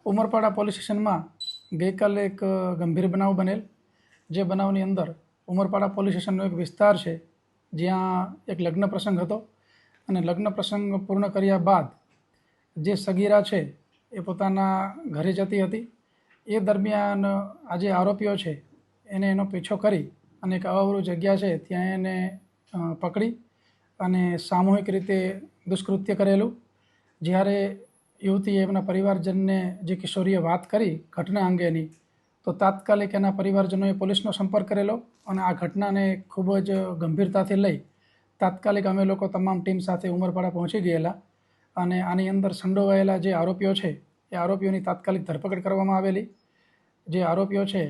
Umarpada police સ્ટેશનમાં ગઈકાલે એક ગંભીર બનાવ બનેલ, જે બનાવની અંદર ઉમરપાડા પોલીસ સ્ટેશનનો એક વિસ્તાર છે જ્યાં એક લગ્ન પ્રસંગ હતો અને લગ્ન પ્રસંગ પૂર્ણ કર્યા બાદ જે સગીરા છે એ પોતાના ઘરે જતી હતી. એ દરમિયાન આ જે આરોપીઓ છે એને એનો પીછો કરી અને એક અવાવરૂ જગ્યા છે ત્યાં એને પકડી અને સામૂહિક રીતે દુષ્કૃત્ય કરેલું. જ્યારે યુવતીએ એમના પરિવારજનને જે કિશોરીએ વાત કરી ઘટના અંગેની, તો તાત્કાલિક એના પરિવારજનોએ પોલીસનો સંપર્ક કરેલો અને આ ઘટનાને ખૂબ જ ગંભીરતાથી લઈ તાત્કાલિક અમે લોકો તમામ ટીમ સાથે ઉમરપાડા પહોંચી ગયેલા અને આની અંદર સંડોવાયેલા જે આરોપીઓ છે એ આરોપીઓની તાત્કાલિક ધરપકડ કરવામાં આવેલી. જે આરોપીઓ છે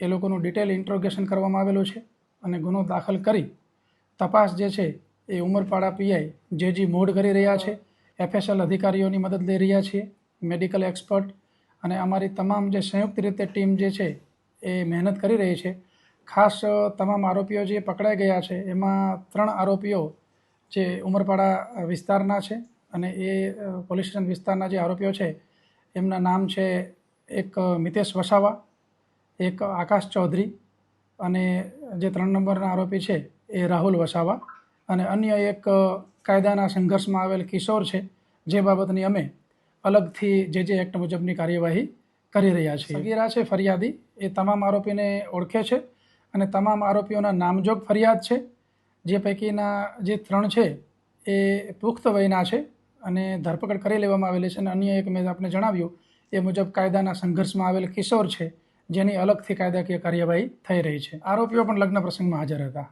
એ લોકોનું ડિટેલ ઇન્ટ્રોગેશન કરવામાં આવેલું છે અને ગુનો દાખલ કરી તપાસ જે છે એ ઉમરપાડા પીઆઈ જે મોડ કરી રહ્યા છે. FSL અધિકારીઓની મદદ લઈ રહ્યા છીએ, મેડિકલ એક્સપર્ટ અને અમારી તમામ જે સંયુક્ત રીતે ટીમ જે છે એ મહેનત કરી રહી છે. ખાસ તમામ આરોપીઓ જે પકડાઈ ગયા છે એમાં 3 આરોપીઓ જે ઉમરપાડા વિસ્તારના છે અને એ પોલીસ સ્ટેશન વિસ્તારના જે આરોપીઓ છે એમના નામ છે એક મિતેશ વસાવા, એક આકાશ ચૌધરી અને જે 3 નંબરના આરોપી છે એ રાહુલ વસાવા અને અન્ય એક કાયદાના સંઘર્ષમાં આવેલ કિશોર છે, જે બાબતની અમે અલગથી જે એક્ટ મુજબની કાર્યવાહી કરી રહ્યા છીએ. સગીરા છે ફરિયાદી, એ તમામ આરોપીને ઓળખે છે અને તમામ આરોપીઓના નામજોગ ફરિયાદ છે. જે પૈકીના જે 3 છે એ પુખ્ત વયના છે અને ધરપકડ કરી લેવામાં આવેલી છે અને અન્ય એક મેં આપને જણાવ્યું એ મુજબ કાયદાના સંઘર્ષમાં આવેલ કિશોર છે, જેની અલગથી કાયદાકીય કાર્યવાહી થઈ રહી છે. આરોપીઓ પણ લગ્ન પ્રસંગમાં હાજર હતા.